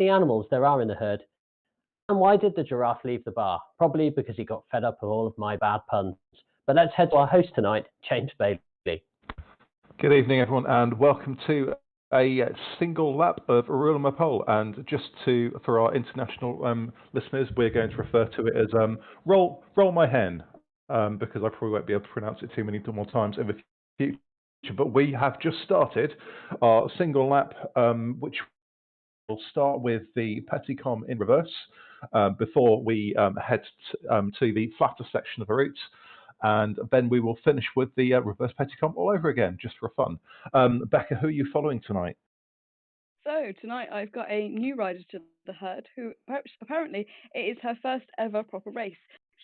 many animals there are in the herd, and why did the giraffe leave the bar? Probably because he got fed up of all of my bad puns. But let's head to our host tonight, James Bailey. Good evening, everyone, and welcome to a single lap of Roule Ma Poule. And for our international listeners, we're going to refer to it as roll my hen, because I probably won't be able to pronounce it too many more times in the future. But we have just started our single lap, which will start with the Petit KOM in reverse before we head to the flatter section of the route. And then we will finish with the reverse Petit KOM all over again, just for fun. Becca, who are you following tonight? So tonight I've got a new rider to the herd who apparently it is her first ever proper race.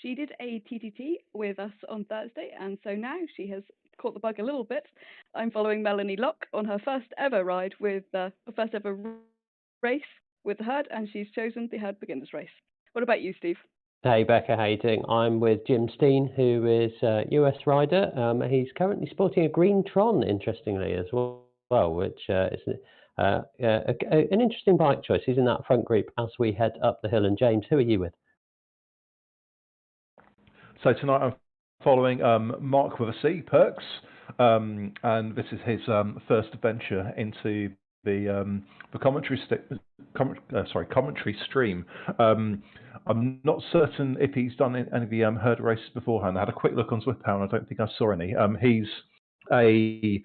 She did a TTT with us on Thursday, and so now she has caught the bug a little bit. I'm following Melanie Locke on her first ever ride with her first ever race with the herd, and she's chosen the herd beginners race. What about you, Steve? Hey Becca, how you doing? I'm with Jim Steen, who is a US rider. He's currently sporting a green Tron, interestingly, as well, which is an interesting bike choice. He's in that front group as we head up the hill. And James, who are you with? So tonight I'm following Mark with a C, Perks, and this is his first venture into the commentary stream. I'm not certain if he's done any of the herd races beforehand. I had a quick look on Zwift Power, and I don't think I saw any. He's a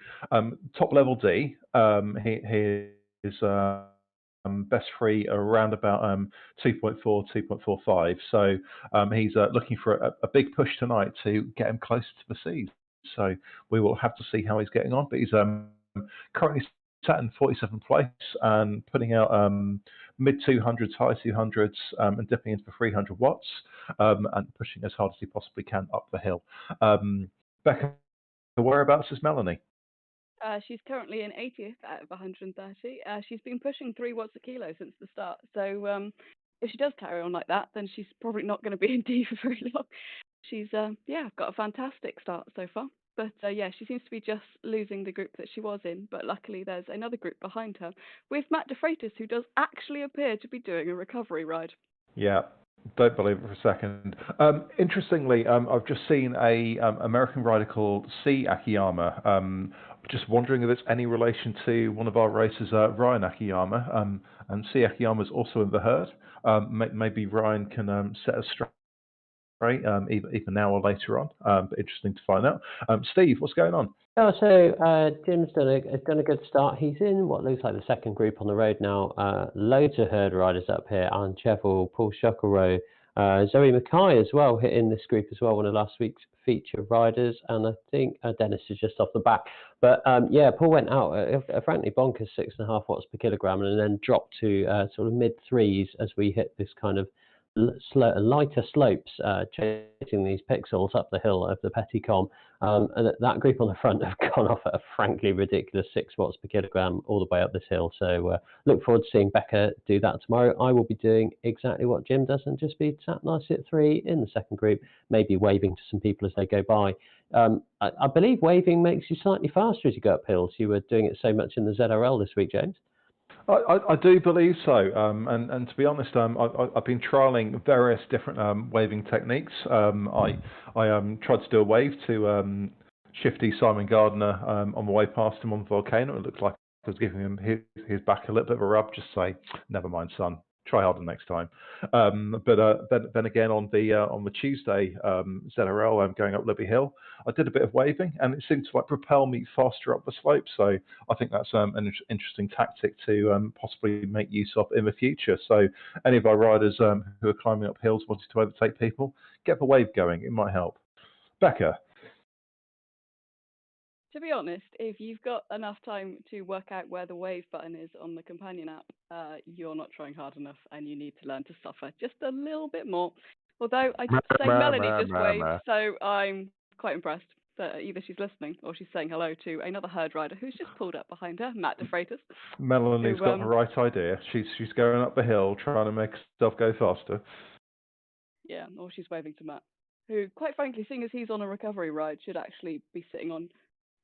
top level D. He is best free around about 2.4, 2.45. So he's looking for a big push tonight to get him close to the C's. So we will have to see how he's getting on. But he's currently sat in 47th place and putting out mid 200s, high 200s, and dipping into the 300 watts and pushing as hard as he possibly can up the hill. Becca, whereabouts is Melanie? She's currently in 80th out of 130. She's been pushing 3 watts a kilo since the start. So if she does carry on like that, then she's probably not going to be in D for very long. She's got a fantastic start so far. But she seems to be just losing the group that she was in. But luckily, there's another group behind her with Matt DeFreitas, who does actually appear to be doing a recovery ride. Yeah, don't believe it for a second. Interestingly, I've just seen a American rider called C. Akiyama. Just wondering if there's any relation to one of our racers, Ryan Akiyama. And C. Akiyama is also in the herd. Maybe Ryan can set us straight. Either now or later on, but interesting to find out. Steve, what's going on? Oh, so Jim's done a good start. He's in what looks like the second group on the road now. Loads of herd riders up here: Alan Chevel, Paul Shucklerow, Zoe Mackay as well, in this group as well. One of last week's feature riders, and I think Dennis is just off the back. But Paul went out frankly bonkers 6.5 watts per kilogram, and then dropped to sort of mid threes as we hit this kind of lighter slopes, chasing these pixels up the hill of the Petit KOM. And that group on the front have gone off at a frankly ridiculous 6 watts per kilogram all the way up this hill. So look forward to seeing Becca do that tomorrow. I will be doing exactly what Jim does and just be sat nicely at 3 in the second group, maybe waving to some people as they go by. I believe waving makes you slightly faster as you go up hills. You were doing it so much in the ZRL this week, James. I do believe so, and to be honest, I've been trialing various different waving techniques. I tried to do a wave to Shifty Simon Gardner on the way past him on the volcano. It looked like I was giving him his back a little bit of a rub. Just say, never mind, son. Try harder next time. But then again on the Tuesday ZRL, going up Libby Hill, I did a bit of waving, and it seemed to propel me faster up the slope. So I think that's an interesting tactic to possibly make use of in the future. So any of our riders who are climbing up hills wanting to overtake people, get the wave going. It might help. Becca. To be honest, if you've got enough time to work out where the wave button is on the companion app, you're not trying hard enough, and you need to learn to suffer just a little bit more. Although I did say Melanie just waved, so I'm quite impressed that either she's listening or she's saying hello to another herd rider who's just pulled up behind her, Matt DeFreitas. Melanie's got the right idea. She's going up the hill trying to make herself go faster. Yeah, or she's waving to Matt, who, quite frankly, seeing as he's on a recovery ride, should actually be sitting on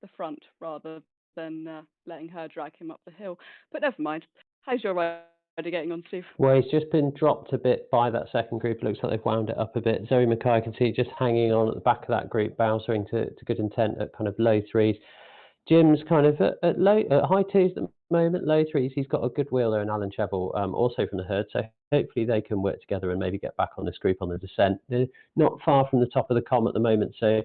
the front rather than letting her drag him up the hill. But never mind. How's your ride getting on, Steve? Well, he's just been dropped a bit by that second group. It looks like they've wound it up a bit. Zoe Mackay, I can see just hanging on at the back of that group, bouncing to good intent at kind of low threes. Jim's kind of at high twos at the moment, low threes. He's got a good wheeler and Alan Chevel, also from the herd. So hopefully they can work together and maybe get back on this group on the descent. They're not far from the top of the KOM at the moment, so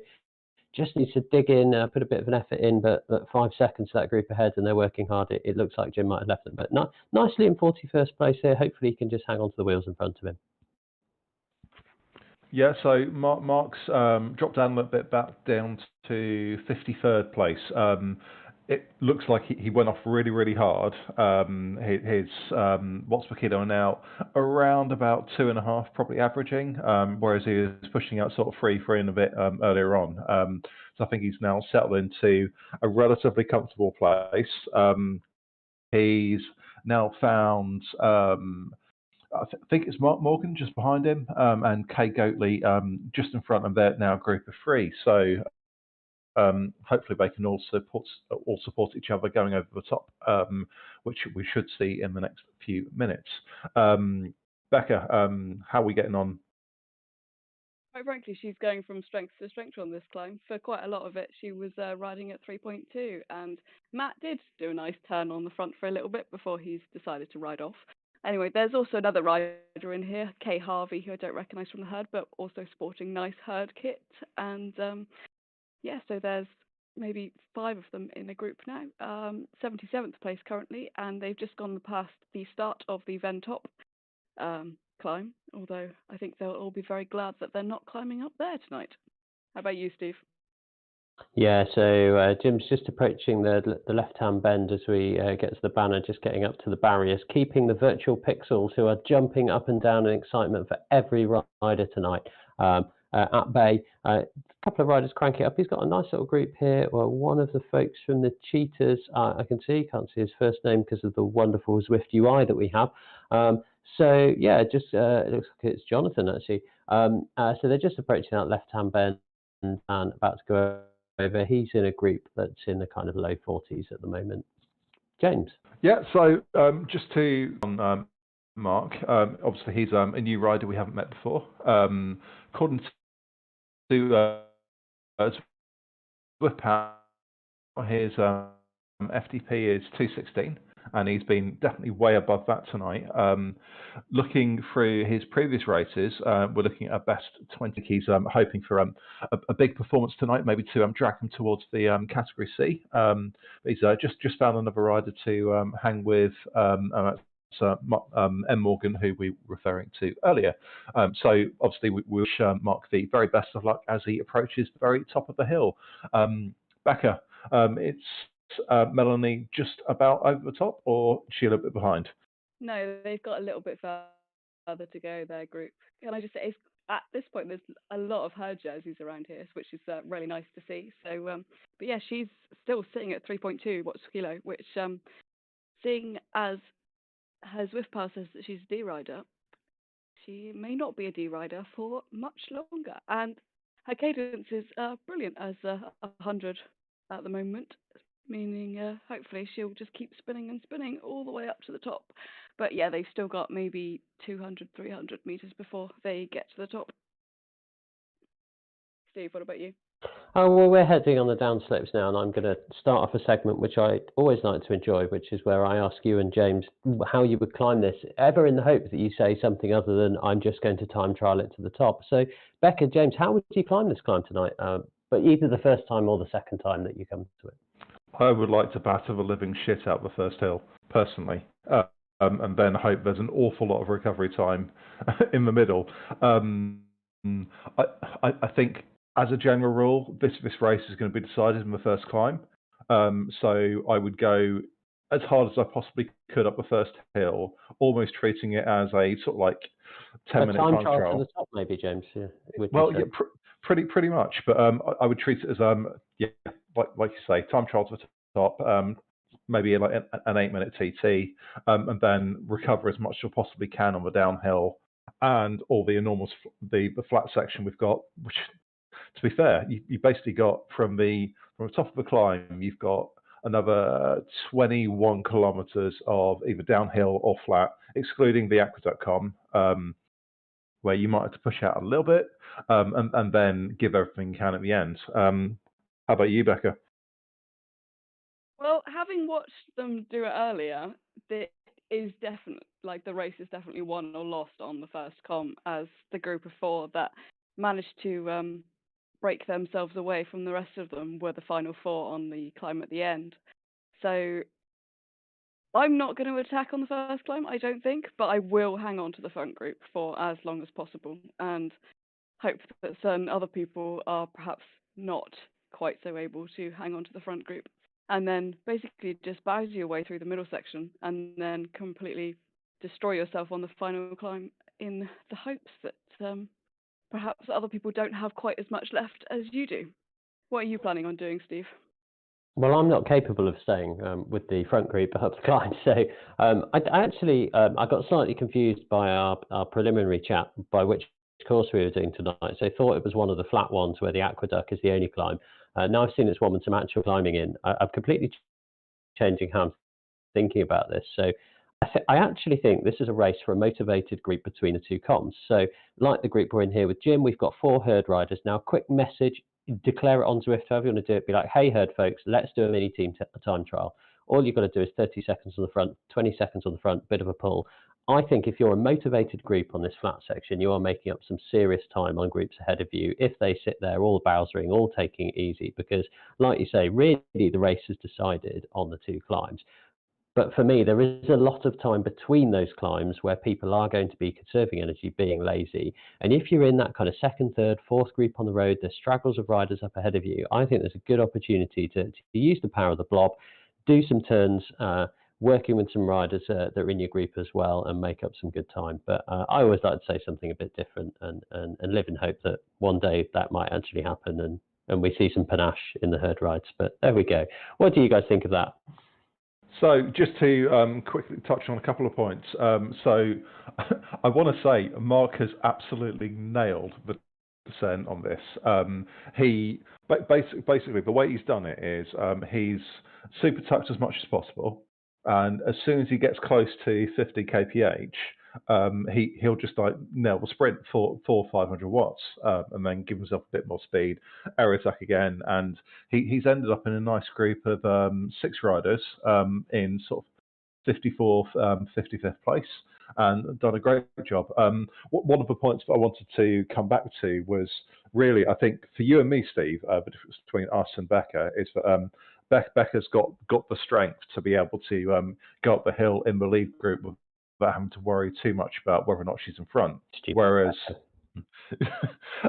just needs to dig in, put a bit of an effort in, but 5 seconds to that group ahead, and they're working hard. It looks like Jim might have left them, but nicely in 41st place here. Hopefully he can just hang on to the wheels in front of him. Yeah, so Mark's dropped down a little bit back down to 53rd place. It looks like he went off really hard. His watts per kilo are now around about 2.5, probably averaging, whereas he was pushing out sort of 3 and a bit earlier on. So I think he's now settled into a relatively comfortable place. He's now found, I think it's Mark Morgan just behind him, and Kay Goatley just in front of their now group of 3. So hopefully they can all support each other going over the top, which we should see in the next few minutes. Becca, how are we getting on? Quite frankly, she's going from strength to strength on this climb. For quite a lot of it, she was riding at 3.2, and Matt did do a nice turn on the front for a little bit before he's decided to ride off. Anyway, there's also another rider in here, Kay Harvey, who I don't recognise from the herd, but also sporting nice herd kit. And yeah, so there's maybe 5 of them in a group now. 77th place currently, and they've just gone past the start of the Ventop climb, although I think they'll all be very glad that they're not climbing up there tonight. How about you, Steve? Yeah, so Jim's just approaching the left-hand bend as we get to the banner, just getting up to the barriers, keeping the virtual pixels who are jumping up and down in excitement for every rider tonight at bay. A couple of riders crank it up. He's got a nice little group here. Well, one of the folks from the Cheetahs, I can see, can't see his first name because of the wonderful Zwift UI that we have. So yeah, just it looks like it's Jonathan actually. So they're just approaching that left-hand bend and about to go over. He's in a group that's in the kind of low 40s at the moment. James. Yeah, so just to Mark, obviously he's a new rider we haven't met before. According to Zwift Power, his FTP is 216, and he's been definitely way above that tonight. Looking through his previous races, we're looking at a best 20. He's hoping for a big performance tonight, maybe to drag him towards the category C. He's just found another rider to hang with. M. Morgan, who we were referring to earlier. So obviously we wish Mark the very best of luck as he approaches the very top of the hill. Becca, it's Melanie just about over the top, or is she a little bit behind? No, they've got a little bit further to go, their group. Can I just say, at this point, there's a lot of herd jerseys around here, which is really nice to see. So, but yeah, she's still sitting at 3.2 watts per kilo, which, seeing as her Zwift Power says that she's a D rider, she may not be a D rider for much longer. And her cadence is brilliant as 100 at the moment, meaning hopefully she'll just keep spinning and spinning all the way up to the top. But yeah, they've still got maybe 200, 300 meters before they get to the top. Steve, what about you? Oh, well, we're heading on the downslopes now, and I'm going to start off a segment which I always like to enjoy, which is where I ask you and James how you would climb this, ever in the hope that you say something other than I'm just going to time trial it to the top. So, Becca, James, how would you climb this climb tonight? But either the first time or the second time that you come to it. I would like to batter the living shit out the first hill, personally, and then hope there's an awful lot of recovery time in the middle. I think, as a general rule, this race is going to be decided in the first climb. So I would go as hard as I possibly could up the first hill, almost treating it as a sort of like 10-minute time trial. To the top, maybe, James. Yeah. Well, yeah, pretty much. But I would treat it as like you say, time trial to the top. Maybe like an 8-minute TT, and then recover as much as you possibly can on the downhill and all the enormous the flat section we've got, which, to be fair, you basically got from the top of the climb, you've got another 21 kilometers of either downhill or flat, excluding the aqueduct KOM, where you might have to push out a little bit, and then give everything you can at the end. How about you, Becca? Well, having watched them do it earlier, the race is definitely won or lost on the first KOM, as the group of four that managed to break themselves away from the rest of them were the final four on the climb at the end. So I'm not going to attack on the first climb, I don't think, but I will hang on to the front group for as long as possible and hope that certain other people are perhaps not quite so able to hang on to the front group. And then basically just bows your way through the middle section and then completely destroy yourself on the final climb in the hopes that perhaps other people don't have quite as much left as you do. What are you planning on doing, Steve? Well, I'm not capable of staying with the front group up the climb, so I actually I got slightly confused by our preliminary chat by which course we were doing tonight. So I thought it was one of the flat ones where the aqueduct is the only climb. Now I've seen it's one with some actual climbing in. I'm completely changing how I'm thinking about this. So I actually think this is a race for a motivated group between the two comms. So like the group we're in here with Jim, we've got 4 herd riders. Now, quick message, declare it on Zwift, however you want to do it. Be like, hey, herd folks, let's do a mini team time trial. All you've got to do is 30 seconds on the front, 20 seconds on the front, bit of a pull. I think if you're a motivated group on this flat section, you are making up some serious time on groups ahead of you if they sit there all bowsering, all taking it easy, because like you say, really the race is decided on the 2 climbs. But for me, there is a lot of time between those climbs where people are going to be conserving energy, being lazy. And if you're in that kind of second, third, fourth group on the road, there's straggles of riders up ahead of you. I think there's a good opportunity to use the power of the blob, do some turns, working with some riders that are in your group as well, and make up some good time. But I always like to say something a bit different and live in hope that one day that might actually happen and we see some panache in the herd rides. But there we go. What do you guys think of that? So just to quickly touch on a couple of points. So I want to say Mark has absolutely nailed the percent on this. He basically the way he's done it is he's super tucked as much as possible, and as soon as he gets close to 50 kph, he'll just like nail the sprint for 500 watts, and then give himself a bit more speed, air attack again, and he's ended up in a nice group of 6 riders in sort of 54th, 55th place, and done a great job. One of the points that I wanted to come back to was really, I think, for you and me, Steve, the difference between us and Becca is that Becca's got the strength to be able to go up the hill in the lead group without having to worry too much about whether or not she's in front. Whereas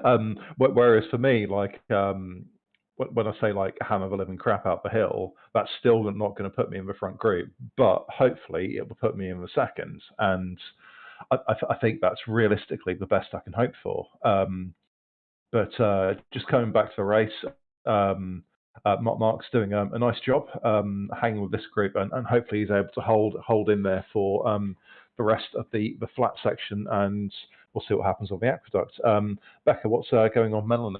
for me, like when I say like hammer the living crap out the hill, that's still not going to put me in the front group, but hopefully it will put me in the second, and I think that's realistically the best I can hope for. But just coming back to the race, Mark's doing a nice job hanging with this group, and hopefully he's able to hold in there for the rest of the flat section, and we'll see what happens on the aqueduct. Becca, what's going on, Melanie?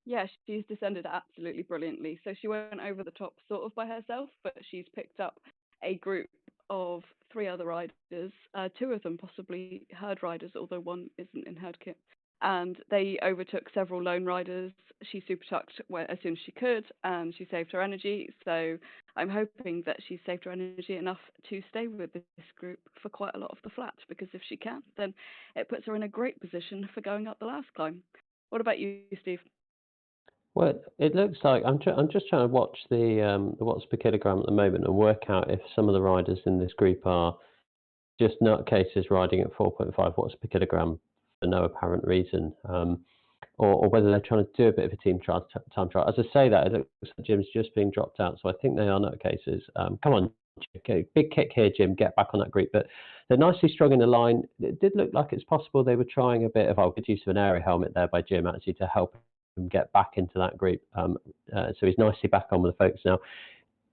Yeah, she's descended absolutely brilliantly. So she went over the top sort of by herself, but she's picked up a group of 3 other riders, 2 of them possibly herd riders, although one isn't in herd kit. And they overtook several lone riders. She super tucked as soon as she could, and she saved her energy. So I'm hoping that she saved her energy enough to stay with this group for quite a lot of the flat, because if she can, then it puts her in a great position for going up the last climb. What about you, Steve? Well, it looks like I'm just trying to watch the watts per kilogram at the moment and work out if some of the riders in this group are just nutcases riding at 4.5 watts per kilogram for no apparent reason, or whether they're trying to do a bit of a time trial. As I say that, it looks like Jim's just being dropped out, so I think they are nutcases. Come on, okay, big kick here, Jim. Get back on that group. But they're nicely strung in the line. It did look like it's possible they were trying a bit of good use of an aero helmet there by Jim, actually, to help him get back into that group. So he's nicely back on with the folks now.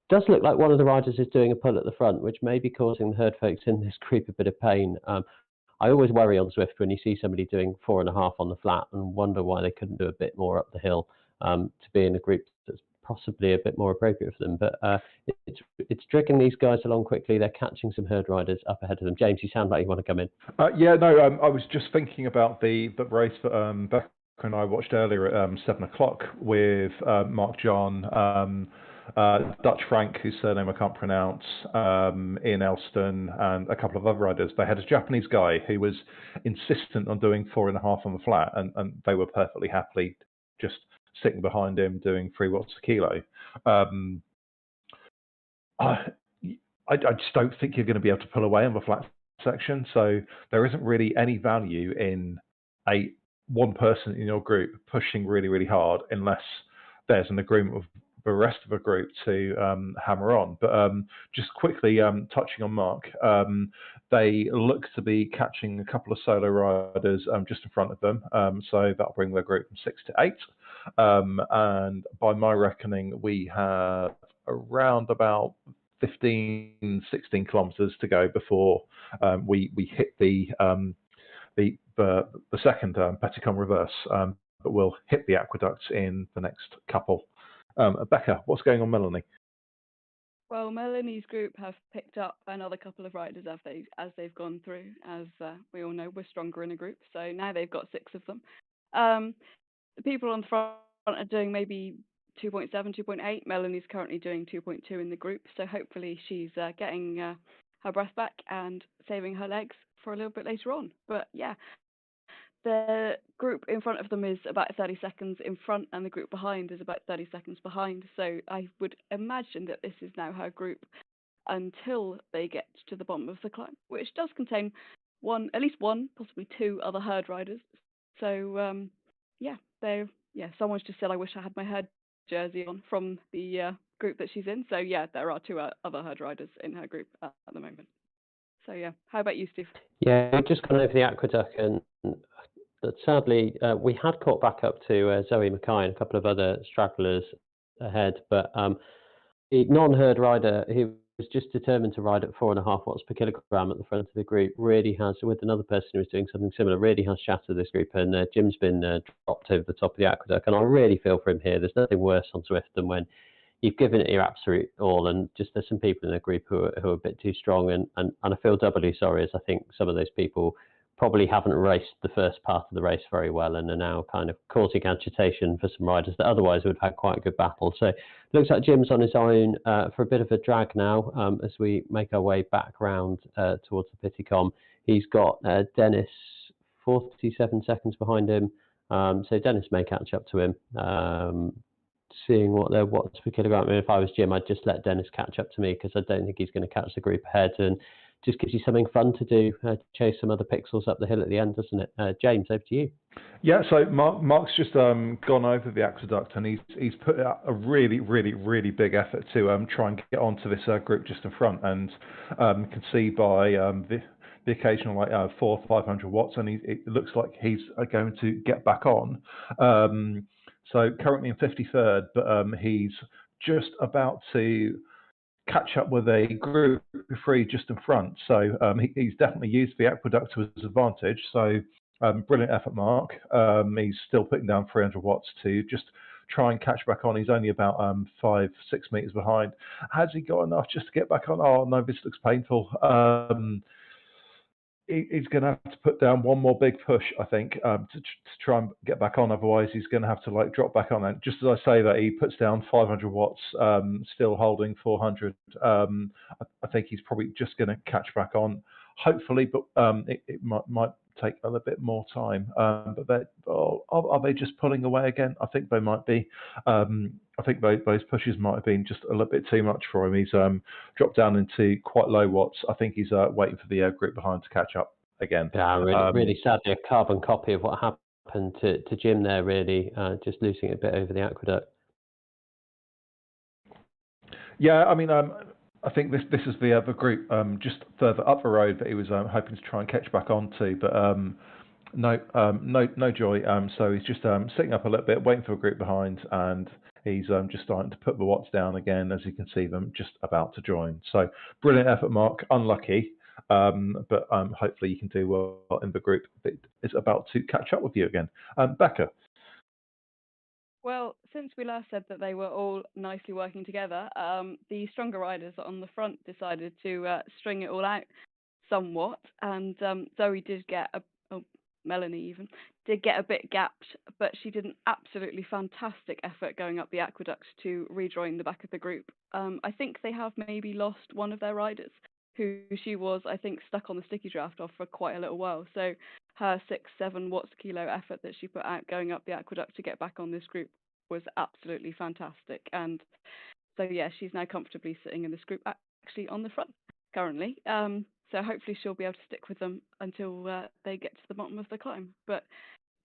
Does look like one of the riders is doing a pull at the front, which may be causing the herd folks in this group a bit of pain. I always worry on Zwift when you see somebody doing 4.5 on the flat and wonder why they couldn't do a bit more up the hill to be in a group that's possibly a bit more appropriate for them. But it's dragging these guys along quickly. They're catching some herd riders up ahead of them. James, you sound like you want to come in. Yeah, no, I was just thinking about the race that Becca and I watched earlier at 7 o'clock with Mark John, Dutch Frank, whose surname I can't pronounce, Ian Elston, and a couple of other riders. They had a Japanese guy who was insistent on doing 4.5 on the flat, and they were perfectly happily just sitting behind him doing 3 watts a kilo. I just don't think you're going to be able to pull away on the flat section, so there isn't really any value in one person in your group pushing really, really hard unless there's an agreement with the rest of the group to hammer on. But just quickly touching on Mark, they look to be catching a couple of solo riders just in front of them, so that'll bring their group from 6 to 8. And by my reckoning, we have around about 15, 16 kilometers to go before we hit the second Petit KOM reverse, but we'll hit the aqueducts in the next couple. Becca, what's going on, Melanie? Well, Melanie's group have picked up another couple of riders as they've gone through. As we all know, we're stronger in a group, so now they've got 6 of them. The people on the front are doing maybe 2.7, 2.8. Melanie's currently doing 2.2 in the group, so hopefully she's getting her breath back and saving her legs for a little bit later on. But yeah, the group in front of them is about 30 seconds in front, and the group behind is about 30 seconds behind. So I would imagine that this is now her group until they get to the bottom of the climb, which does contain at least one, possibly 2 other herd riders. So someone's just said, I wish I had my herd jersey on from the group that she's in. So yeah, there are 2 other herd riders in her group at the moment. So yeah, how about you, Steve? Yeah, we've just gone over the aqueduct, and sadly we had caught back up to Zoe Mackay and a couple of other stragglers ahead, but a non-herd rider who was just determined to ride at 4.5 watts per kilogram at the front of the group really has, with another person who was doing something similar, really has shattered this group, and Jim's been dropped over the top of the aqueduct, and I really feel for him here. There's nothing worse on Zwift than when you've given it your absolute all, and just there's some people in the group who are a bit too strong, and I feel doubly sorry, as I think some of those people probably haven't raced the first part of the race very well and are now kind of causing agitation for some riders that otherwise would have had quite a good battle. So it looks like Jim's on his own for a bit of a drag now as we make our way back round towards the Petit KOM. He's got Dennis 47 seconds behind him, so Dennis may catch up to him. Seeing what their watts per kilogram. I mean, if I was Jim, I'd just let Dennis catch up to me, because I don't think he's going to catch the group ahead, and just gives you something fun to do, chase some other pixels up the hill at the end, doesn't it? James, over to you. Yeah, so Mark's just gone over the aqueduct, and he's put out a really, really, really big effort to try and get onto this group just in front, and you can see by the occasional 400 or 500 watts, and it looks like he's going to get back on. So currently in 53rd, but he's just about to catch up with a group 3 just in front. So he's definitely used the aqueduct to his advantage. So brilliant effort, Mark. He's still putting down 300 watts to just try and catch back on. He's only about 5-6 meters behind. Has he got enough just to get back on? Oh no, this looks painful. He's going to have to put down one more big push, I think, to try and get back on. Otherwise, he's going to have to drop back on. And just as I say that, he puts down 500 watts, still holding 400. I think he's probably just going to catch back on, hopefully, but it might take a little bit more time. But are they just pulling away again? I think they might be. I think those pushes might have been just a little bit too much for him. He's dropped down into quite low watts. I think he's waiting for the group behind to catch up again. Yeah, really sadly a carbon copy of what happened to Jim there, really, just losing it a bit over the aqueduct. Yeah, I mean, I think this is the other group just further up the road that he was hoping to try and catch back onto, but no joy. So he's just sitting up a little bit, waiting for a group behind, and he's just starting to put the watts down again, as you can see them just about to join. So brilliant effort, Mark. Unlucky, but hopefully you can do well in the group that is about to catch up with you again. Becca. Well, since we last said that they were all nicely working together, the stronger riders on the front decided to string it all out somewhat, and Zoe did get oh, Melanie even did get a bit gapped, but she did an absolutely fantastic effort going up the aqueduct to rejoin the back of the group. I think they have maybe lost one of their riders, who she was, I think, stuck on the sticky draft off for quite a little while. So her 6-7 watts a kilo effort that she put out going up the aqueduct to get back on this group was absolutely fantastic. And so yeah, she's now comfortably sitting in this group actually on the front currently. So hopefully she'll be able to stick with them until they get to the bottom of the climb. But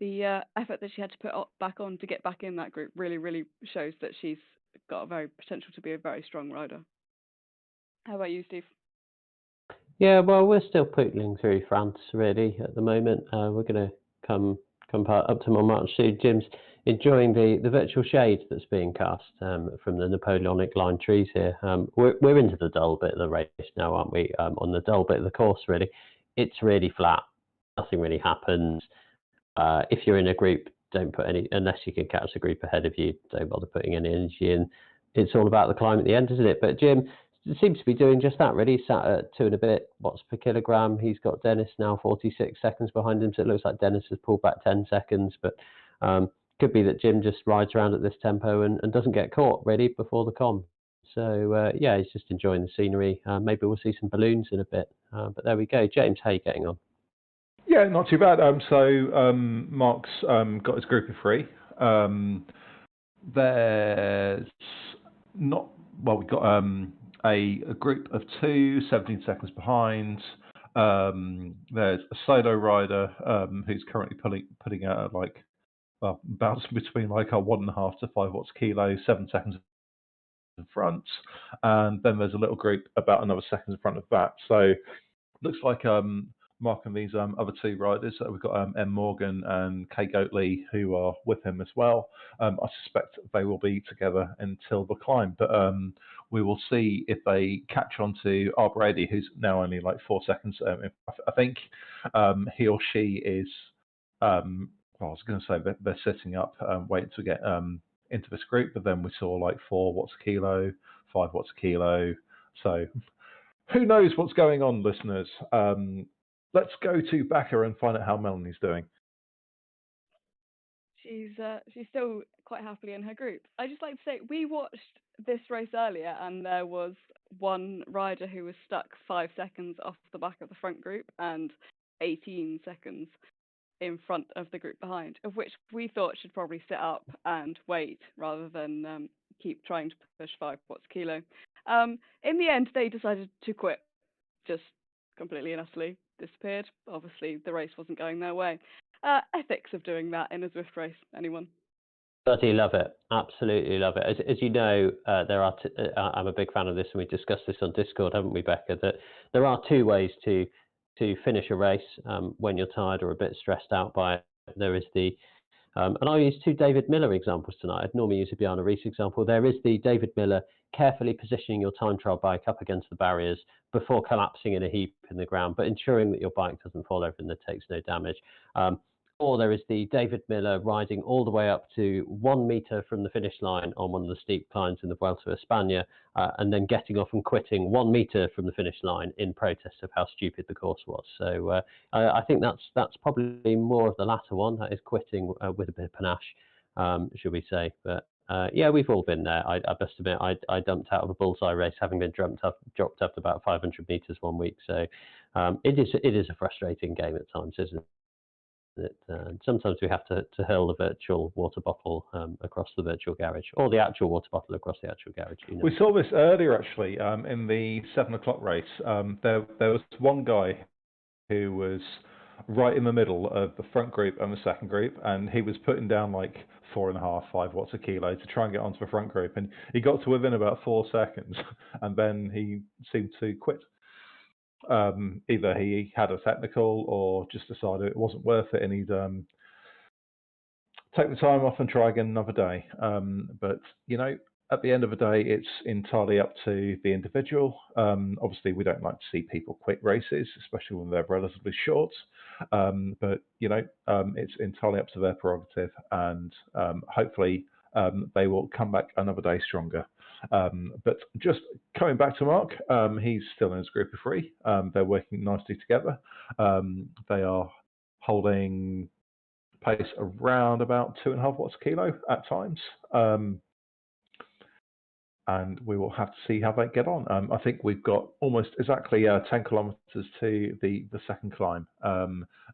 the effort that she had to put back on to get back in that group really, really shows that she's got a very potential to be a very strong rider. How about you, Steve? Yeah, well, we're still pootling through France really at the moment. We're going to come up to Montmartre soon. Jim's enjoying the virtual shade that's being cast from the Napoleonic line trees here. We're into the dull bit of the race now, aren't we? On the dull bit of the course, really, it's really flat. Nothing really happens. If you're in a group, don't put any, unless you can catch the group ahead of you, don't bother putting any energy in. It's all about the climb at the end, isn't it? But Jim seems to be doing just that, really. He's sat at 2 and a bit watts per kilogram. He's got Dennis now 46 seconds behind him, so it looks like Dennis has pulled back 10 seconds. But could be that Jim just rides around at this tempo and doesn't get caught, really, before the com. So, yeah, he's just enjoying the scenery. Maybe we'll see some balloons in a bit. But there we go. James, how are you getting on? Yeah, not too bad. Mark's got his group of 3. There's not, well, we've got a group of 2, 17 seconds behind. There's a solo rider who's currently putting out bouncing between like a 1.5 to 5 watts kilo, 7 seconds in front, and then there's a little group about another second in front of that. So looks like Mark and these other 2 riders. We've got M. Morgan and Kay Goatley who are with him as well. I suspect they will be together until the climb, but we will see if they catch on to Brady, who's now only like 4 seconds. I think he or she is, well, I was going to say they're sitting up, waiting to get into this group, but then we saw like 4 watts a kilo, 5 watts a kilo. So who knows what's going on, listeners? Let's go to Becca and find out how Melanie's doing. She's still quite happily in her group. I just like to say we watched this race earlier, and there was one rider who was stuck 5 seconds off the back of the front group and 18 seconds in front of the group behind, of which we thought should probably sit up and wait rather than keep trying to push 5 watts a kilo. In the end, they decided to quit, just completely and utterly disappeared. Obviously, the race wasn't going their way. Ethics of doing that in a Zwift race, anyone? Bloody love it. Absolutely love it. As you know, there are. I'm a big fan of this, and we discussed this on Discord, haven't we, Becca? That there are 2 ways to finish a race when you're tired or a bit stressed out by it. There is the and I use 2 David Miller examples tonight. I'd normally use a Bjarne Riis example. There is the David Miller carefully positioning your time trial bike up against the barriers before collapsing in a heap in the ground, but ensuring that your bike doesn't fall over and that takes no damage. Or there is the David Miller riding all the way up to 1 meter from the finish line on one of the steep climbs in the Vuelta a España, and then getting off and quitting 1 meter from the finish line in protest of how stupid the course was. So I think that's probably more of the latter one. That is quitting with a bit of panache, should we say? But yeah, we've all been there. I must admit, I dumped out of a bullseye race, having been dropped up to about 500 meters one week. So it is a frustrating game at times, isn't it? Sometimes we have to hurl the virtual water bottle across the virtual garage, or the actual water bottle across the actual garage. You know. We saw this earlier, actually, in the 7 o'clock race. There was one guy who was right in the middle of the front group and the second group, and he was putting down like 4.5, 5 watts a kilo to try and get onto the front group, and he got to within about 4 seconds, and then he seemed to quit. Either he had a technical or just decided it wasn't worth it and he'd take the time off and try again another day. But, you know, at the end of the day, it's entirely up to the individual. Obviously, we don't like to see people quit races, especially when they're relatively short. But, you know, it's entirely up to their prerogative. And hopefully they will come back another day stronger. But just coming back to Mark, he's still in his group of 3. They're working nicely together. They are holding pace around about 2.5 watts a kilo at times. And we will have to see how they get on. I think we've got almost exactly 10 kilometers to the second climb,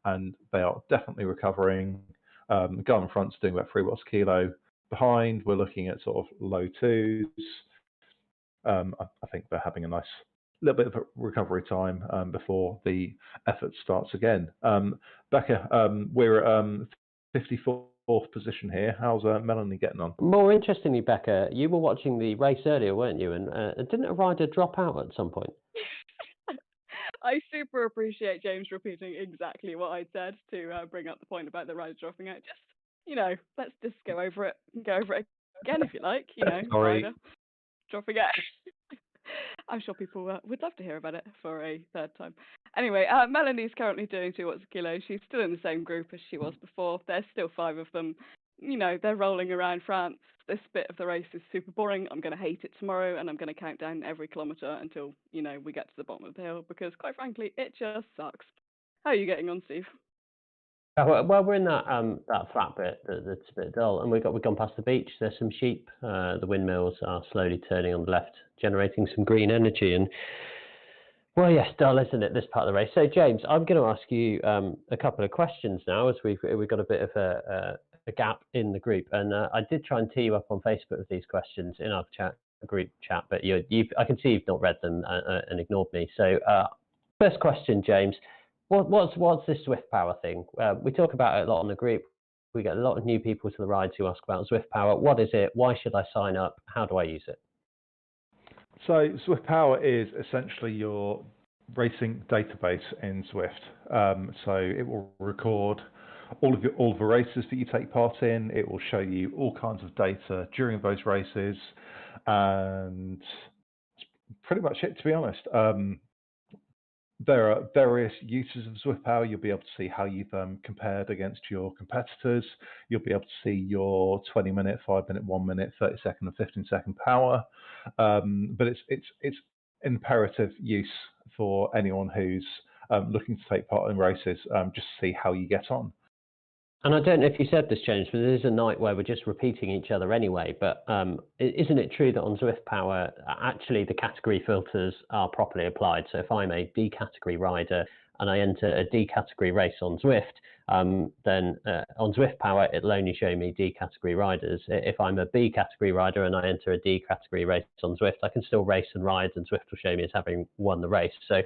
and they are definitely recovering. The guy in front's doing about 3 watts a kilo. Behind, we're looking at sort of low 2s. I think they're having a nice little bit of a recovery time before the effort starts again. Becca, we're at 54th position here. How's Melanie getting on? More interestingly, Becca, you were watching the race earlier, weren't you? And didn't a rider drop out at some point? I super appreciate James repeating exactly what I said to bring up the point about the rider dropping out. Just, let's just go over it again if you like, Sorry. rider dropping out. I'm sure people would love to hear about it for a third time. Anyway, Melanie's currently doing 2 watts a kilo. She's still in the same group as she was before. There's still 5 of them. They're rolling around France. This bit of the race is super boring. I'm going to hate it tomorrow, and I'm going to count down every kilometre until, we get to the bottom of the hill, because quite frankly, it just sucks. How are you getting on, Steve? Well, we're in that flat bit that's a bit dull, and we've gone past the beach. There's some sheep. The windmills are slowly turning on the left, generating some green energy. And well, yes, dull, isn't it, this part of the race? So, James, I'm going to ask you a couple of questions now, as we've got a bit of a gap in the group. And I did try and tee you up on Facebook with these questions in our group chat, but I can see you've not read them and ignored me. So, first question, James. What's this Zwift Power thing? We talk about it a lot on the group. We get a lot of new people to the rides who ask about Zwift Power. What is it? Why should I sign up? How do I use it? So Zwift Power is essentially your racing database in Zwift. So it will record all of the races that you take part in. It will show you all kinds of data during those races, and that's pretty much it, to be honest. There are various uses of Zwift Power. You'll be able to see how you've compared against your competitors. You'll be able to see your 20-minute, 5-minute, 1-minute, 30-second, and 15-second power. But it's imperative use for anyone who's looking to take part in races, just to see how you get on. And I don't know if you said this, James, but there is a night where we're just repeating each other anyway. But isn't it true that on Zwift Power, actually the category filters are properly applied? So if I'm a D category rider and I enter a D category race on Zwift, then on Zwift Power, it'll only show me D category riders. If I'm a B category rider and I enter a D category race on Zwift, I can still race and ride, and Zwift will show me as having won the race. So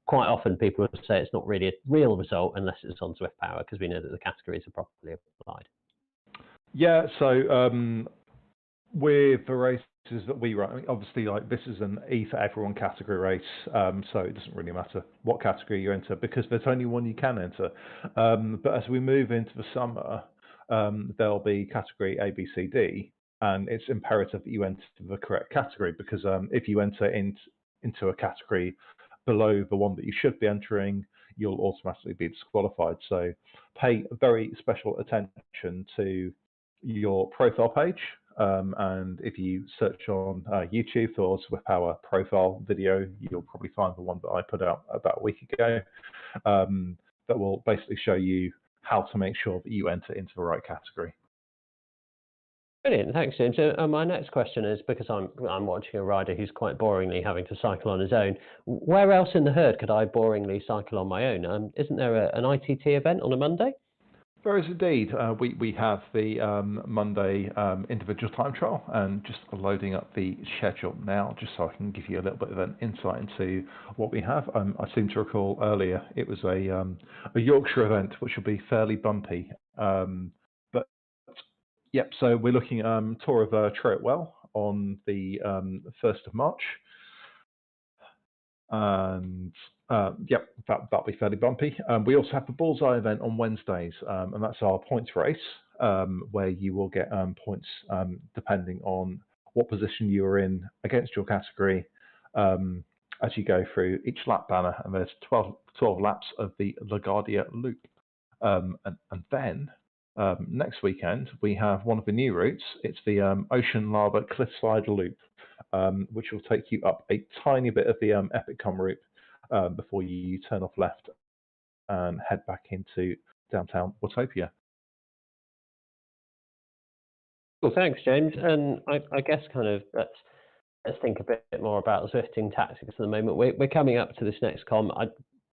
quite often people will say it's not really a real result unless it's on Zwift Power, because we know that the categories are properly applied. Yeah, so with the races that we run, obviously, like, this is an E for everyone category race, so it doesn't really matter what category you enter, because there's only one you can enter. But as we move into the summer, there'll be category A, B, C, D, and it's imperative that you enter the correct category, because if you enter into a category below the one that you should be entering, you'll automatically be disqualified. So pay very special attention to your profile page. And if you search on YouTube for Zwift Power profile video, you'll probably find the one that I put out about a week ago, that will basically show you how to make sure that you enter into the right category. Brilliant, thanks, James. So my next question is, because I'm watching a rider who's quite boringly having to cycle on his own, where else in the herd could I boringly cycle on my own? Isn't there an ITT event on a Monday? There is indeed. We have the Monday individual time trial, and just loading up the schedule now, just so I can give you a little bit of an insight into what we have. I seem to recall earlier it was a Yorkshire event, which will be fairly bumpy. But yep, so we're looking at Tour of Treatwell on the 1st of March. And yep, that'll be fairly bumpy. We also have the Bullseye event on Wednesdays, and that's our points race, where you will get points depending on what position you are in against your category as you go through each lap banner. And there's 12 laps of the LaGuardia Loop. And then Next weekend, we have one of the new routes. It's the Ocean Lava Cliffside Loop, which will take you up a tiny bit of the Epic KOM route before you turn off left and head back into downtown Watopia. Well, thanks, James. And I guess kind of let's think a bit more about Zwifting tactics at the moment. We're coming up to this next KOM.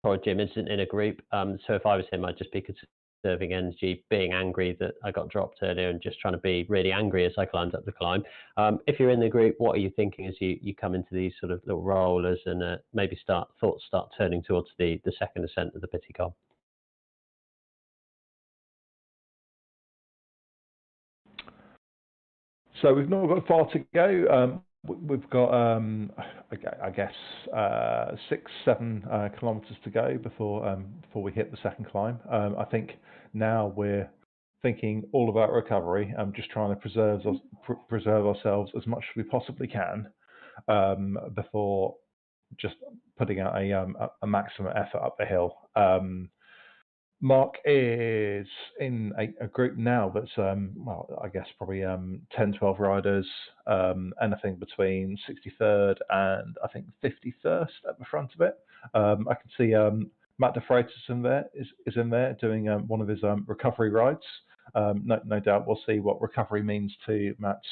Poor Jim isn't in a group, so if I was him, I'd just be conserving energy, being angry that I got dropped earlier, and just trying to be really angry as I climbed up the climb. If you're in the group, what are you thinking as you come into these sort of little rollers and maybe thoughts start turning towards the second ascent of the Petit KOM? So we've not got far to go. We've got, I guess, 6-7 kilometers to go before we hit the second climb. I think now we're thinking all about recovery. Just trying to preserve ourselves as much as we possibly can before just putting out a maximum effort up the hill. Mark is in a group now that's, well, I guess probably 10-12 riders, anything between 63rd and I think 51st at the front of it. I can see Matt de Freitas is in there doing one of his recovery rides. No doubt we'll see what recovery means to Matt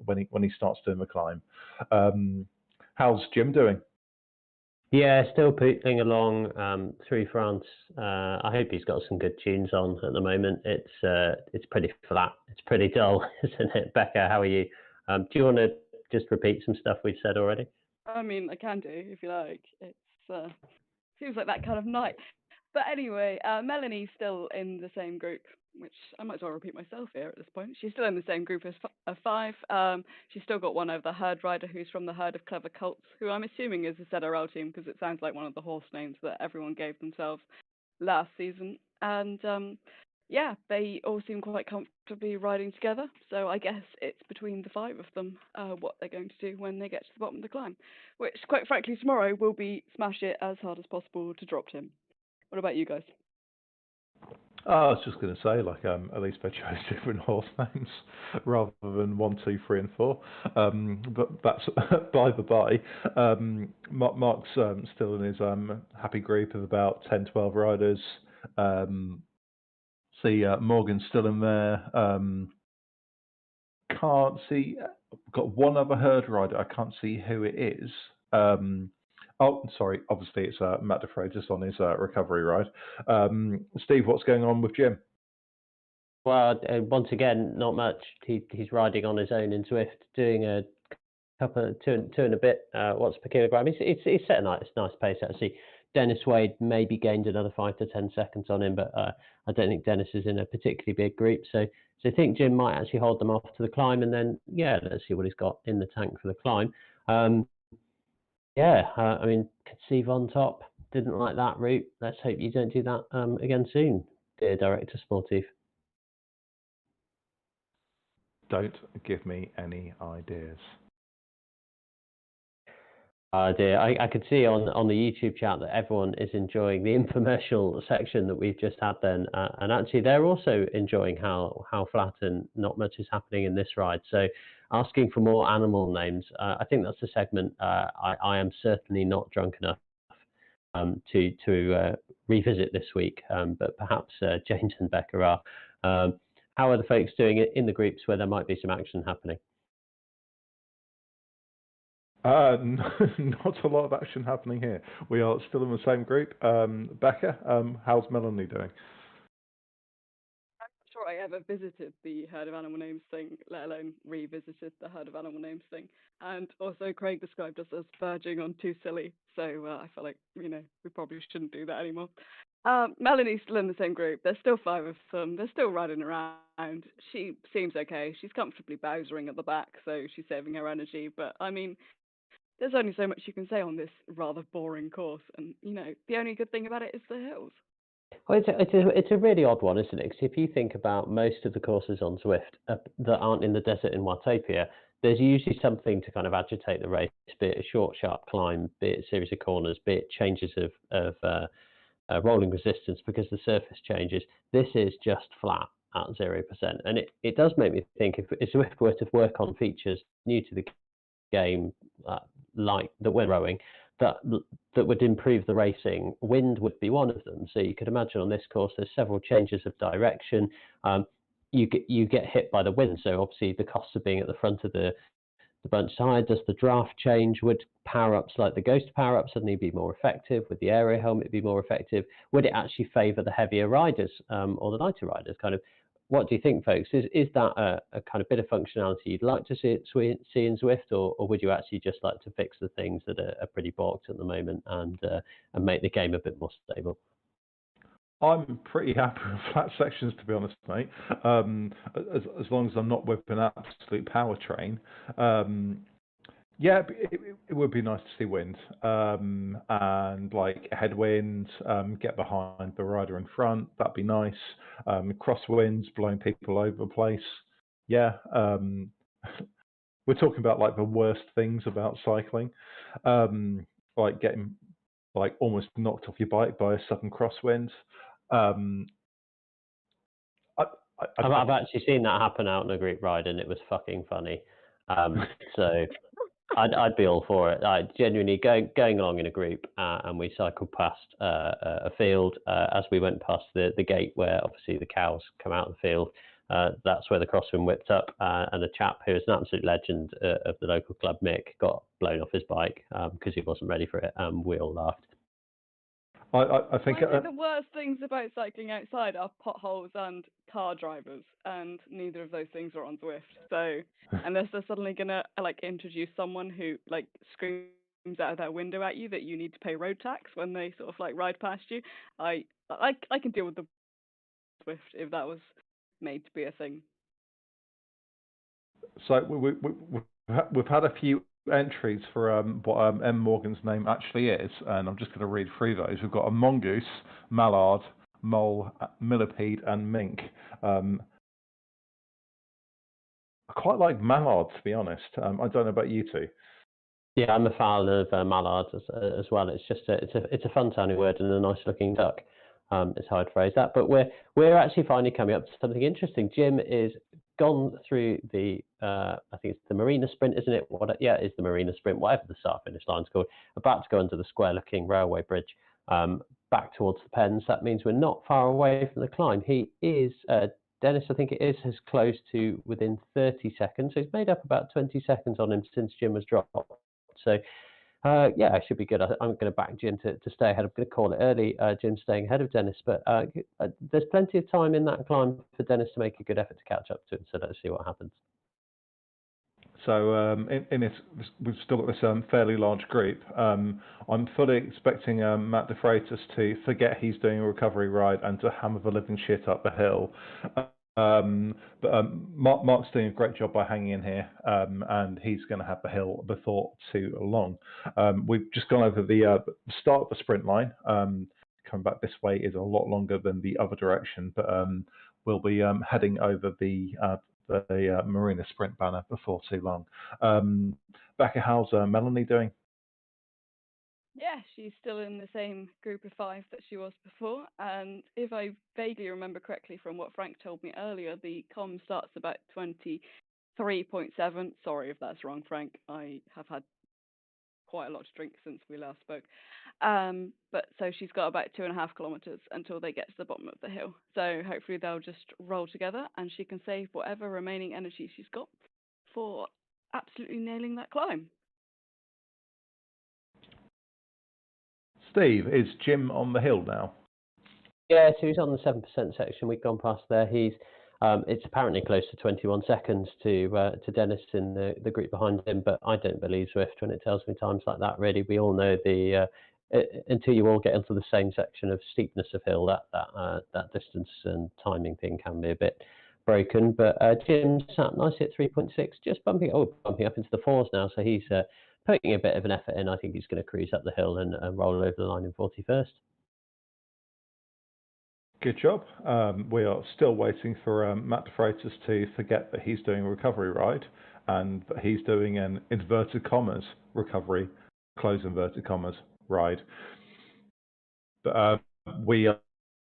when he starts doing the climb. How's Jim doing? Yeah, still pootling along through France. I hope he's got some good tunes on at the moment. It's pretty flat. It's pretty dull, isn't it? Becca, how are you? Do you want to just repeat some stuff we've said already? I mean, I can do if you like. It seems like that kind of night. But anyway, Melanie's still in the same group, which I might as well repeat myself here at this point. She's still in the same group as 5. She's still got one of the herd rider who's from the herd of clever colts, who I'm assuming is the ZRL team because it sounds like one of the horse names that everyone gave themselves last season. And yeah, they all seem quite comfortably riding together. So I guess it's between the 5 of them what they're going to do when they get to the bottom of the climb, which quite frankly tomorrow will be smash it as hard as possible to drop him. What about you guys? I was just going to say, like, at least they chose different horse names rather than 1, 2, 3, and 4. But that's by the by. Mark's still in his happy group of about 10, 12 riders. See Morgan's still in there. Can't see. Got one other herd rider. I can't see who it is. Oh, sorry. Obviously, it's Matt de Freitas on his recovery ride. Steve, what's going on with Jim? Well, once again, not much. He's riding on his own in Zwift, doing a couple of two and a bit watts per kilogram. He's set a nice pace actually. Dennis Wade maybe gained another 5 to 10 seconds on him, but I don't think Dennis is in a particularly big group. So I think Jim might actually hold them off to the climb, and then let's see what he's got in the tank for the climb. I mean, could see on top. Didn't like that route. Let's hope you don't do that again soon, dear Director Sportif. Don't give me any ideas. Dear, I could see on the YouTube chat that everyone is enjoying the infomercial section that we've just had then, and actually they're also enjoying how flat and not much is happening in this ride. So asking for more animal names, I think that's a segment I am certainly not drunk enough to revisit this week, but perhaps James and Becca are. How are the folks doing it in the groups where there might be some action happening? Not a lot of action happening here. We are still in the same group. Becca, how's Melanie doing? I'm not sure I ever visited the herd of animal names thing, let alone revisited the herd of animal names thing. And also Craig described us as verging on too silly. So I feel like, we probably shouldn't do that anymore. Melanie's still in the same group. There's still 5 of them. They're still riding around. She seems okay. She's comfortably bowsering at the back, so she's saving her energy. But I mean, there's only so much you can say on this rather boring course, and the only good thing about it is the hills. Well, it's a really odd one, isn't it? Because if you think about most of the courses on Zwift that aren't in the desert in Watopia, there's usually something to kind of agitate the race, be it a short, sharp climb, be it a series of corners, be it changes of rolling resistance because the surface changes. This is just flat. at 0%. And it does make me think, if Zwift were to work on features new to the game, like that we're rowing, that would improve the racing, wind would be one of them. So you could imagine on this course there's several changes of direction. You get hit by the wind, so obviously the cost of being at the front of the bunch side. Does the draft change? Would power-ups like the ghost power-up suddenly be more effective? Would the aero helmet be more effective? Would it actually favour the heavier riders or the lighter riders? Kind of, what do you think, folks? Is that a kind of bit of functionality you'd like to see in Zwift, or would you actually just like to fix the things that are pretty balked at the moment and make the game a bit more stable? I'm pretty happy with flat sections, to be honest, mate. As long as I'm not with an absolute powertrain. Yeah, it would be nice to see wind and like headwinds, get behind the rider in front. That'd be nice. Crosswinds, blowing people over the place. Yeah, we're talking about like the worst things about cycling, like getting like almost knocked off your bike by a sudden crosswind. I've actually seen that happen out on a group ride, and it was fucking funny. So I'd be all for it. Genuinely going along in a group, and we cycled past a field as we went past the gate where obviously the cows come out of the field. That's where the crosswind whipped up, and a chap who is an absolute legend of the local club, Mick, got blown off his bike because he wasn't ready for it, and we all laughed. I think the worst things about cycling outside are potholes and car drivers, and neither of those things are on Zwift. So unless they're suddenly gonna like introduce someone who like screams out of their window at you that you need to pay road tax when they sort of like ride past you, I can deal with the Zwift if that was made to be a thing. So we've had a few entries for what M. Morgan's name actually is, and I'm just going to read through those. We've got a mongoose, mallard, mole, millipede, and mink. I quite like mallard, to be honest. I don't know about you two. Yeah, I'm a fan of mallards as well. It's just it's a fun sounding word and a nice looking duck. Is how I'd phrase that. But we're actually finally coming up to something interesting. Jim is gone through the I think it's the Marina Sprint, isn't it? Yeah, it is the Marina Sprint, whatever the start finish line's called. About to go under the square looking railway bridge back towards the pens. That means we're not far away from the climb. He is Dennis, I think it is, has closed to within 30 seconds. So he's made up about 20 seconds on him since Jim was dropped. So yeah, it should be good. I'm going to back Jim to stay ahead. I'm going to call it early. Jim staying ahead of Dennis, but there's plenty of time in that climb for Dennis to make a good effort to catch up to it. So let's see what happens. So in this, we've still got this fairly large group. I'm fully expecting Matt De Freitas to forget he's doing a recovery ride and to hammer the living shit up the hill. But Mark's doing a great job by hanging in here, and he's going to have the hill before too long. We've just gone over the start of the sprint line. Coming back this way is a lot longer than the other direction, but we'll be heading over the Marina Sprint banner before too long. Becca, how's Melanie doing? Yeah, she's still in the same group of 5 that she was before. And if I vaguely remember correctly from what Frank told me earlier, the KOM starts about 23.7. Sorry if that's wrong, Frank. I have had quite a lot to drink since we last spoke. But so she's got about 2.5 kilometers until they get to the bottom of the hill. So hopefully they'll just roll together and she can save whatever remaining energy she's got for absolutely nailing that climb. Steve, is Jim on the hill now? Yeah, so he's on the 7% section. We've gone past there. He's it's apparently close to 21 seconds to Dennis in the group behind him, but I don't believe Zwift when it tells me times like that. Really, we all know the until you all get into the same section of steepness of hill, that distance and timing thing can be a bit broken. But Jim sat nice at 3.6, just bumping up into the 4s now. So he's putting a bit of an effort in. I think he's going to cruise up the hill and roll over the line in 41st. Good job. We are still waiting for Matt De Freitas to forget that he's doing a recovery ride and that he's doing an inverted commas recovery, close inverted commas ride. But we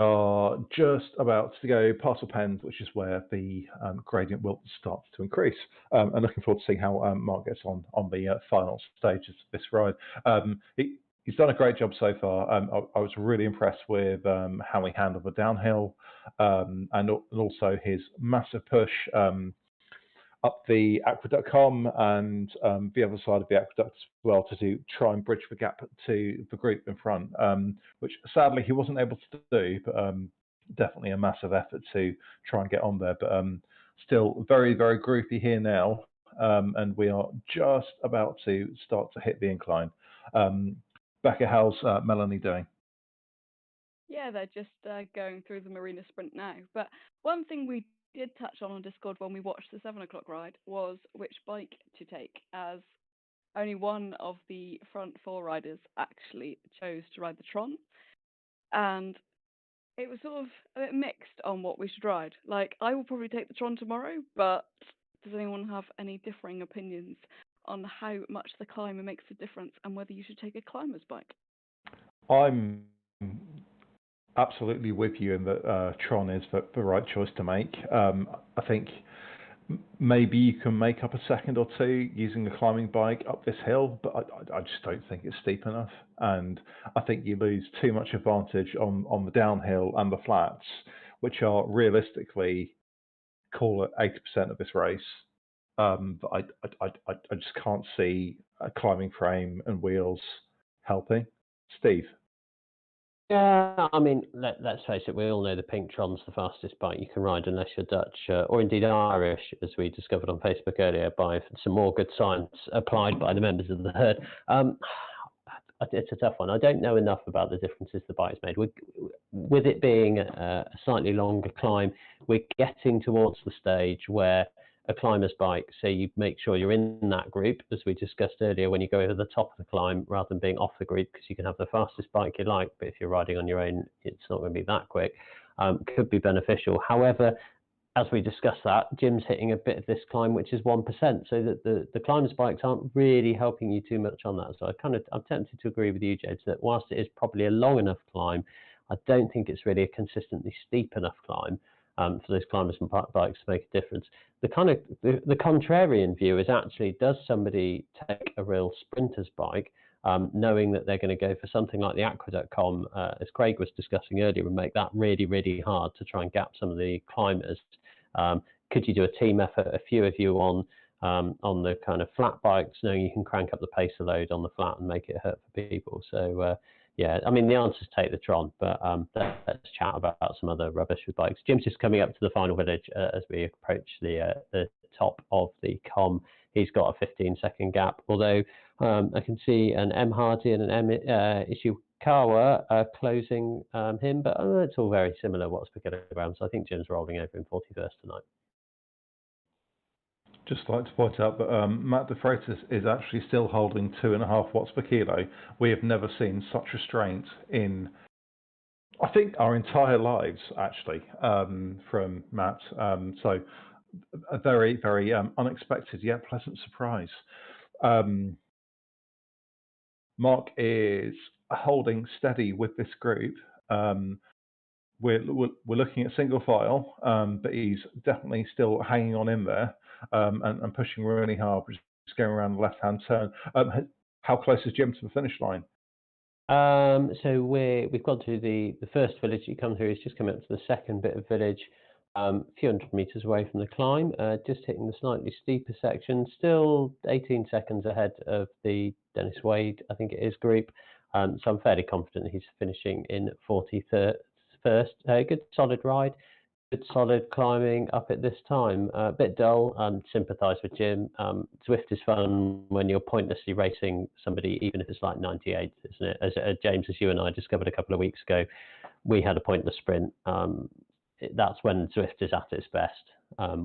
are just about to go past the Pens, which is where the gradient will start to increase. And looking forward to seeing how Mark gets on the final stages of this ride. He's done a great job so far. I was really impressed with how he handled the downhill and also his massive push up the aqueduct KOM and the other side of the aqueduct as well to try and bridge the gap to the group in front, which sadly he wasn't able to do, but definitely a massive effort to try and get on there. But still very, very groupy here now, and we are just about to start to hit the incline. Becca, how's Melanie doing? Yeah, they're just going through the marina sprint now. But one thing we did touch on Discord when we watched the 7 o'clock ride was which bike to take, as only one of the front 4 riders actually chose to ride the Tron, and it was sort of a bit mixed on what we should ride. Like, I will probably take the Tron tomorrow, but does anyone have any differing opinions on how much the climber makes a difference and whether you should take a climber's bike? I'm absolutely with you in that Tron is the right choice to make. I think maybe you can make up a second or two using a climbing bike up this hill, but I just don't think it's steep enough. And I think you lose too much advantage on the downhill and the flats, which are realistically, call it 80% of this race. But I just can't see a climbing frame and wheels helping. Steve? Yeah, I mean, let's face it, we all know the pink Tron's the fastest bike you can ride unless you're Dutch or indeed Irish, as we discovered on Facebook earlier by some more good science applied by the members of the herd. It's a tough one. I don't know enough about the differences the bike's made. With it being a slightly longer climb, we're getting towards the stage where a climber's bike, so you make sure you're in that group, as we discussed earlier, when you go over the top of the climb rather than being off the group, because you can have the fastest bike you like, but if you're riding on your own, it's not going to be that quick. Could be beneficial. However, as we discussed that, Jim's hitting a bit of this climb, which is 1%, so that the climbers' bikes aren't really helping you too much on that. So I'm tempted to agree with you, James, that whilst it is probably a long enough climb, I don't think it's really a consistently steep enough climb for those climbers and bikes to make a difference. The contrarian view is actually, does somebody take a real sprinter's bike, knowing that they're going to go for something like the aqueduct KOM, as Craig was discussing earlier, and make that really, really hard to try and gap some of the climbers? Could you do a team effort, a few of you on the kind of flat bikes, knowing you can crank up the pacer load on the flat and make it hurt for people? So yeah, I mean, the answer is take the Tron, but let's chat about some other rubbish with bikes. Jim's just coming up to the final village as we approach the top of the KOM. He's got a 15-second gap, although I can see an M Hardy and an M Ishikawa closing him, but it's all very similar what's per kilogram, so I think Jim's rolling over in 41st tonight. Just like to point out that Matt De Freitas is actually still holding 2.5 watts per kilo. We have never seen such restraint in, I think, our entire lives, actually, from Matt. So a very, very unexpected yet pleasant surprise. Mark is holding steady with this group. We're looking at single file, but he's definitely still hanging on in there and pushing really hard, just going around the left-hand turn. How close is Jim to the finish line? So we've gone through the first village you come through. It's just coming up to the second bit of village, a few hundred meters away from the climb, just hitting the slightly steeper section, still 18 seconds ahead of the Dennis Wade, I think it is, group. So I'm fairly confident he's finishing in 43rd first. Good solid ride, good solid climbing up at this time. A bit dull. Sympathise with Jim. Zwift is fun when you're pointlessly racing somebody, even if it's like 98, isn't it? As James, as you and I discovered a couple of weeks ago, we had a pointless sprint. That's when Zwift is at its best,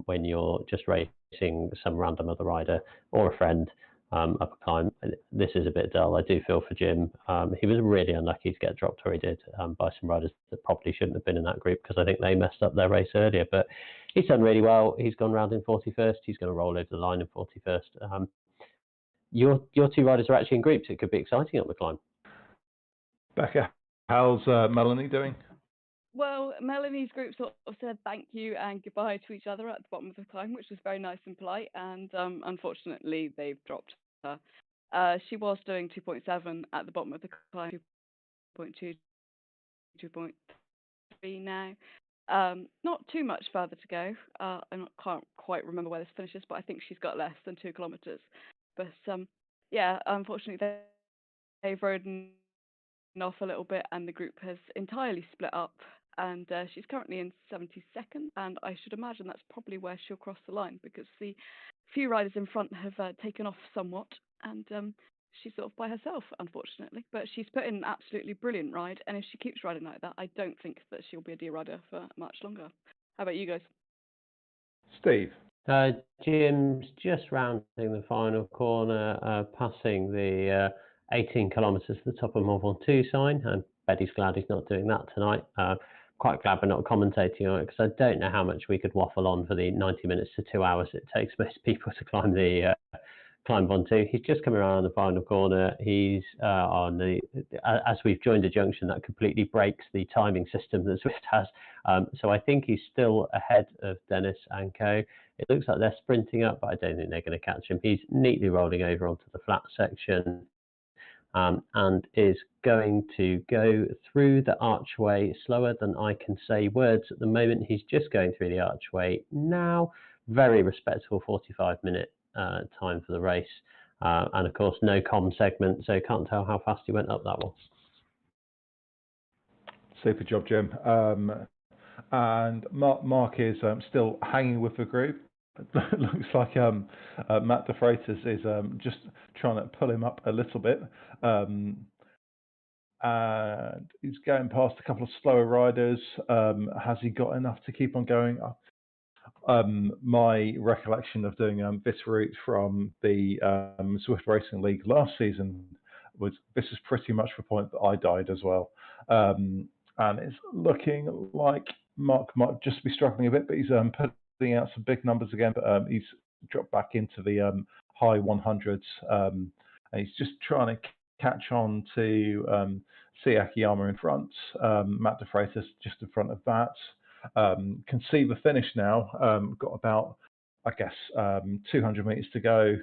when you're just racing some random other rider or a friend up a climb. This is a bit dull. I do feel for Jim. He was really unlucky to get dropped where he did by some riders that probably shouldn't have been in that group, because I think they messed up their race earlier. But he's done really well. He's gone round in 41st. He's going to roll over the line in 41st. Your two riders are actually in groups. It could be exciting up the climb. Becca, how's Melanie doing? Well, Melanie's group sort of said thank you and goodbye to each other at the bottom of the climb, which was very nice and polite. And unfortunately, they've dropped her. She was doing 2.7 at the bottom of the climb, 2.2, 2.3 now. Not too much further to go. Can't quite remember where this finishes, but I think she's got less than 2 kilometers. But yeah, unfortunately, they've ridden off a little bit, and the group has entirely split up. And she's currently in 72nd, and I should imagine that's probably where she'll cross the line because the few riders in front have taken off somewhat, and she's sort of by herself, unfortunately. But she's put in an absolutely brilliant ride, and if she keeps riding like that, I don't think that she'll be a D rider for much longer. How about you guys? Steve. Jim's just rounding the final corner, passing the 18 kilometres to the top of Mont Ventoux sign, and Betty's glad he's not doing that tonight. Quite glad we're not commentating on it because I don't know how much we could waffle on for the 90 minutes to 2 hours it takes most people to climb the climb Ventoux. He's just coming around the final corner. He's on the as we've joined a junction that completely breaks the timing system that Zwift has. So I think he's still ahead of Dennis and Co. It looks like they're sprinting up, but I don't think they're going to catch him. He's neatly rolling over onto the flat section and is going to go through the archway slower than I can say words at the moment. He's just going through the archway now. Very respectable 45-minute time for the race. And of course, no com segment, so can't tell how fast he went up that one. Super job, Jim. And Mark is still hanging with the group. It looks like Matt De Freitas is just trying to pull him up a little bit. And he's going past a couple of slower riders. Has he got enough to keep on going? My recollection of doing this route from the Zwift Racing League last season was this is pretty much the point that I died as well. And it's looking like Mark might just be struggling a bit, but he's putting out some big numbers again. But he's dropped back into the high 100s, and he's just trying to catch on to see Akiyama in front. Matt De Freitas just in front of that. Can see the finish now. Got about, I guess, 200 meters to go.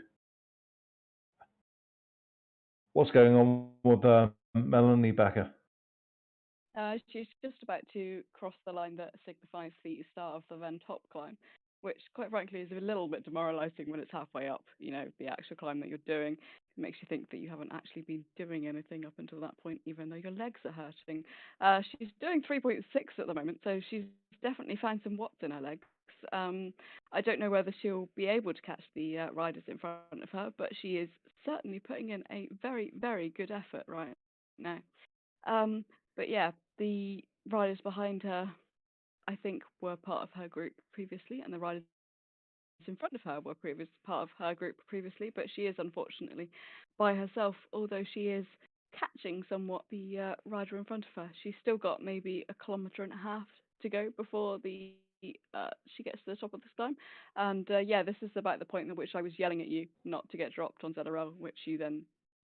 What's going on with Melanie Becker? She's just about to cross the line that signifies the start of the Van Top climb, which, quite frankly, is a little bit demoralising when it's halfway up. You know, the actual climb that you're doing. It makes you think that you haven't actually been doing anything up until that point, even though your legs are hurting. She's doing 3.6 at the moment, so she's definitely found some watts in her legs. I don't know whether she'll be able to catch the riders in front of her, but she is certainly putting in a very, very good effort right now. But yeah, the riders behind her, I think, were part of her group previously, and the riders in front of her were part of her group previously. But she is unfortunately by herself, although she is catching somewhat the rider in front of her. She's still got maybe 1.5 kilometers to go before she gets to the top of this climb. And yeah, this is about the point at which I was yelling at you not to get dropped on ZRL, which you then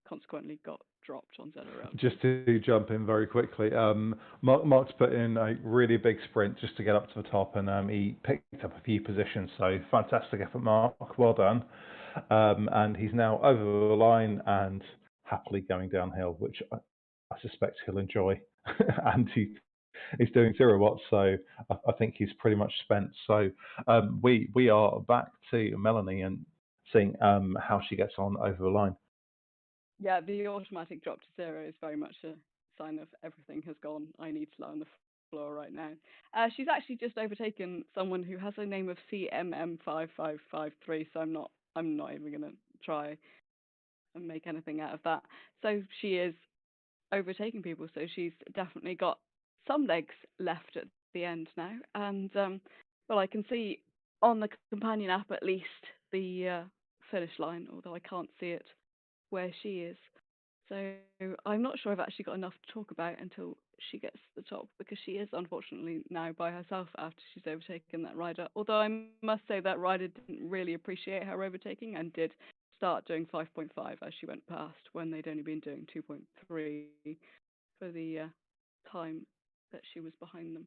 consequently got dropped on ZRL. Just to jump in very quickly, Mark's put in a really big sprint just to get up to the top, and he picked up a few positions. So fantastic effort, Mark. Well done. And he's now over the line and happily going downhill, which I suspect he'll enjoy. And he's doing 0 watts, so I think he's pretty much spent. So we are back to Melanie and seeing how she gets on over the line. Yeah, the automatic drop to 0 is very much a sign of everything has gone. I need to lie on the floor right now. She's actually just overtaken someone who has a name of CMM5553, so I'm not even going to try and make anything out of that. So she is overtaking people, so she's definitely got some legs left at the end now. And well, I can see on the companion app at least the finish line, although I can't see it where she is. So I'm not sure I've actually got enough to talk about until she gets to the top, because she is unfortunately now by herself after she's overtaken that rider. Although I must say that rider didn't really appreciate her overtaking and did start doing 5.5 as she went past, when they'd only been doing 2.3 for the time that she was behind them.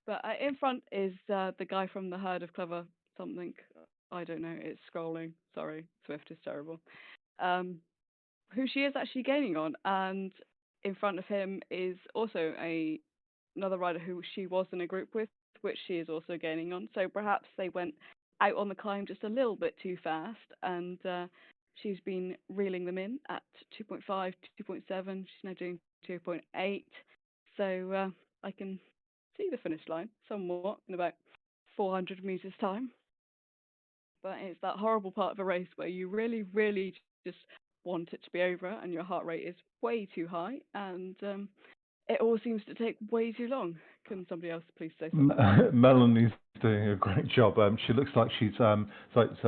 But in front is the guy from the herd of clever something. I don't know. It's scrolling. Sorry, Zwift is terrible. Who she is actually gaining on, and in front of him is also another rider who she was in a group with, which she is also gaining on. So perhaps they went out on the climb just a little bit too fast, and she's been reeling them in at 2.5, 2.7. She's now doing 2.8. So I can see the finish line somewhat in about 400 meters time. But it's that horrible part of a race where you really, really just want it to be over, and your heart rate is way too high, and it all seems to take way too long. Can somebody else please say something? Melanie's doing a great job. She looks like she's so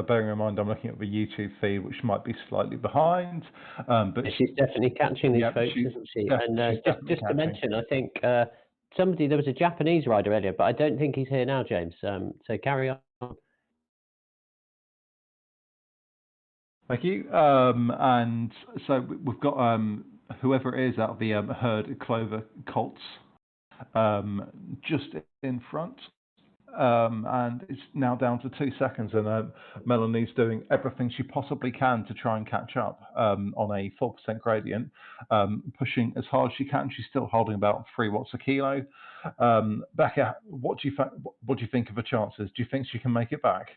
bearing in mind I'm looking at the YouTube feed, which might be slightly behind, but she's definitely catching these folks, isn't she? And just to mention, I think there was a Japanese rider earlier, but I don't think he's here now, James. So carry on. Thank you. And so we've got whoever it is out of the herd Clover Colts just in front. And it's now down to 2 seconds, and Melanie's doing everything she possibly can to try and catch up on a 4% gradient, pushing as hard as she can. She's still holding about 3 watts a kilo. Becca, what do you think of her chances? Do you think she can make it back?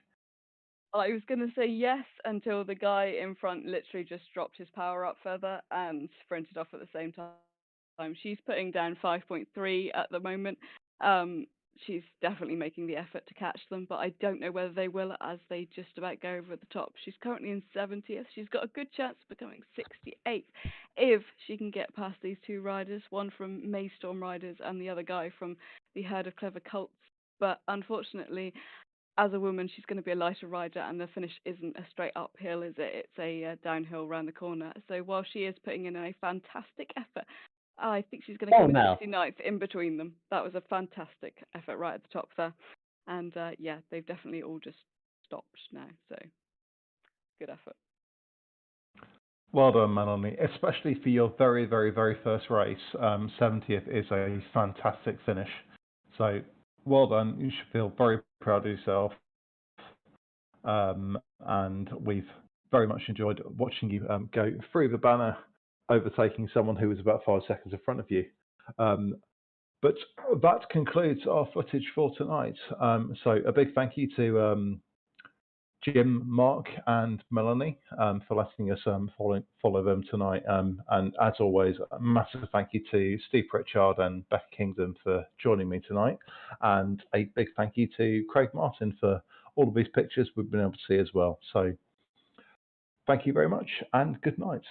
I was going to say yes until the guy in front literally just dropped his power up further and sprinted off at the same time. She's putting down 5.3 at the moment. She's definitely making the effort to catch them, but I don't know whether they will as they just about go over the top. She's currently in 70th. She's got a good chance of becoming 68th if she can get past these 2 riders, one from Maystorm Riders and the other guy from the Herd of Clever Colts. But unfortunately, as a woman, she's going to be a lighter rider, and the finish isn't a straight uphill, is it? It's a downhill around the corner. So while she is putting in a fantastic effort, I think she's going to come in 69th in between them. That was a fantastic effort right at the top there. And yeah, they've definitely all just stopped now. So good effort. Well done, Melanie, especially for your very, very, very first race. 70th is a fantastic finish. So well done. You should feel very proud of yourself. And we've very much enjoyed watching you go through the banner, overtaking someone who was about 5 seconds in front of you. But that concludes our footage for tonight. So a big thank you to Jim, Mark, and Melanie for letting us follow them tonight. And as always, a massive thank you to Steve Pritchard and Becca Kingdom for joining me tonight. And a big thank you to Craig Martin for all of these pictures we've been able to see as well. So thank you very much and good night.